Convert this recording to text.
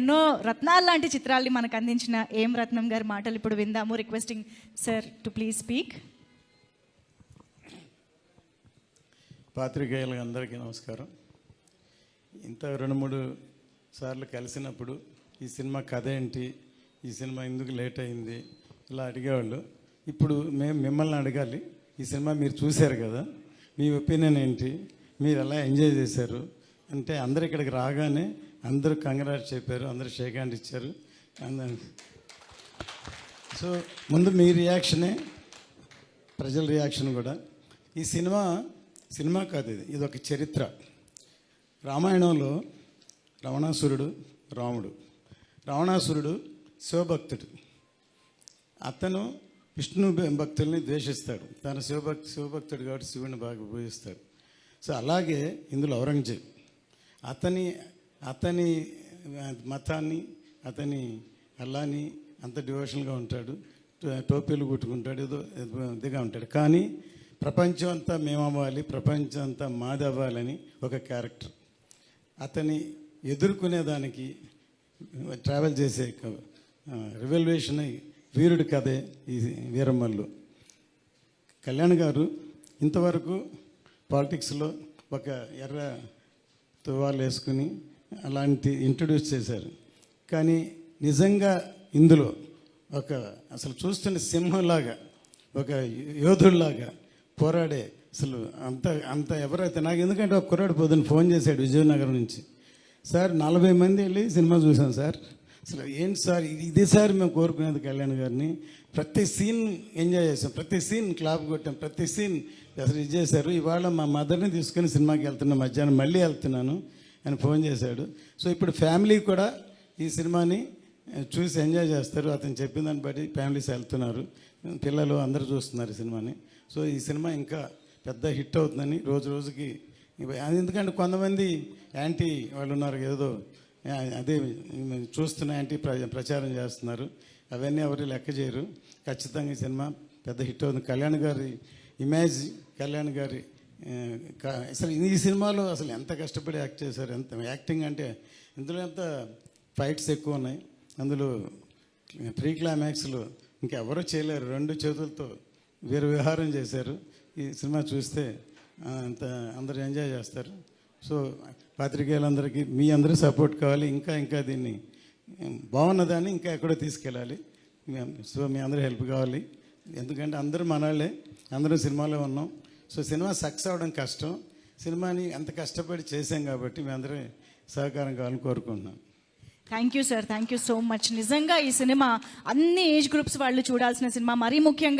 ఎన్నో రత్నాలు లాంటి చిత్రాల్ని మనకు అందించిన ఏం రత్నం గారి మాటలు ఇప్పుడు విందాము. Requesting sir to please speak. పాత్రికేయులకు అందరికీ నమస్కారం. ఇంత 2-3 సార్లు కలిసినప్పుడు ఈ సినిమా కథ ఏంటి, ఈ సినిమా ఎందుకు లేట్ అయింది ఇలా అడిగేవాళ్ళు. ఇప్పుడు మేము మిమ్మల్ని అడగాలి, ఈ సినిమా మీరు చూశారు కదా, మీ ఒపీనియన్ ఏంటి, మీరు ఎలా ఎంజాయ్ చేశారు అంటే అందరు ఇక్కడికి రాగానే అందరూ కంగ్రాట్స్ చెప్పారు, అందరూ షేక్ హ్యాండ్ ఇచ్చారు. సో ముందు మీ రియాక్షనే ప్రజల రియాక్షన్ కూడా. ఈ సినిమా కాదు, ఇది ఒక చరిత్ర. రామాయణంలో రావణాసురుడు రాముడు. రావణాసురుడు శివభక్తుడు. అతను విష్ణు భక్తుల్ని ద్వేషిస్తాడు. తన శివభక్తుడు కాబట్టి శివుని బాగా పూజిస్తాడు. సో అలాగే ఇందులో ఔరంగజేబ్ అతని మతాన్ని, అతని అల్లాని అంత డివోషన్గా ఉంటాడు, టోపీలు కుట్టుకుంటాడు, ఏదో ఇదిగా ఉంటాడు. కానీ ప్రపంచం అంతా మేమవ్వాలి, ప్రపంచం అంతా మాది అవ్వాలని ఒక క్యారెక్టర్. అతని ఎదుర్కొనేదానికి ట్రావెల్ చేసే రివల్యూషన్ వీరుడి కథే ఈ వీరమ్మల్లు. కళ్యాణ్ గారు ఇంతవరకు పాలిటిక్స్లో ఒక ఎర్ర తువాలు వేసుకుని అలాంటి ఇంట్రడ్యూస్ చేశారు. కానీ నిజంగా ఇందులో అసలు చూస్తున్న సింహంలాగా, ఒక యోధుడిలాగా పోరాడే అసలు అంత ఎవరైతే నాకు, ఎందుకంటే ఒక కుర్రాడు పొద్దున్న ఫోన్ చేశాడు విజయనగరం నుంచి, సార్ 40 మంది వెళ్ళి సినిమా చూసాం సార్, అసలు ఏంటి సార్ ఇది సార్ మేము కోరుకునేది కళ్యాణ్ గారిని, ప్రతి సీన్ ఎంజాయ్ చేసాం, ప్రతి సీన్ క్లాప్ కొట్టాం, ప్రతి సీన్ అసలు ఇది చేశారు. ఇవాళ మా మదర్ని తీసుకుని సినిమాకి వెళ్తున్నాను, మధ్యాహ్నం మళ్ళీ వెళ్తున్నాను అని ఫోన్ చేశాడు. సో ఇప్పుడు ఫ్యామిలీ కూడా ఈ సినిమాని చూసి ఎంజాయ్ చేస్తారు. అతను చెప్పిన దాన్ని బట్టి ఫ్యామిలీస్ వెళ్తున్నారు, పిల్లలు అందరూ చూస్తున్నారు ఈ సినిమాని. సో ఈ సినిమా ఇంకా పెద్ద హిట్ అవుతుందని రోజు రోజుకి. ఎందుకంటే కొంతమంది యాంటీ వాళ్ళు ఉన్నారు, ఏదో అదే చూస్తున్న యాంటీ ప్రచారం చేస్తున్నారు. అవన్నీ ఎవరు లెక్క చేయరు. ఖచ్చితంగా ఈ సినిమా పెద్ద హిట్ అవుతుంది. కళ్యాణ్ గారి ఇమేజ్, కళ్యాణ్ గారి అసలు ఈ సినిమాలో అసలు ఎంత కష్టపడి యాక్ట్ చేశారు, ఎంత యాక్టింగ్ అంటే ఇందులో ఎంత ఫైట్స్ ఎక్కువ ఉన్నాయి. అందులో ప్రీ క్లైమాక్స్లో ఇంకెవరూ చేయలేరు, 2 చేతులతో వీర విహారం చేశారు. ఈ సినిమా చూస్తే అందరూ ఎంజాయ్ చేస్తారు. సో పాత్రికేయులందరికీ మీ అందరూ సపోర్ట్ కావాలి. ఇంకా దీన్ని బాగున్నదాన్ని ఇంకా ఎక్కడో తీసుకెళ్ళాలి. సో మీ అందరూ హెల్ప్ కావాలి. ఎందుకంటే అందరూ మనవాళ్ళే, అందరూ సినిమాలో ఉన్నాం. సో సినిమా సక్సెస్ అవ్వడం కష్టం. సినిమాని ఎంత కష్టపడి చేసాం కాబట్టి మీ అందరూ సహకారం కావాలని కోరుకుంటున్నాను. Thank you sir, thank you so much. నిజంగా ఈ సినిమా అన్ని ఏజ్ గ్రూప్స్ వాళ్ళు చూడాల్సిన సినిమా. మరీ ముఖ్యంగా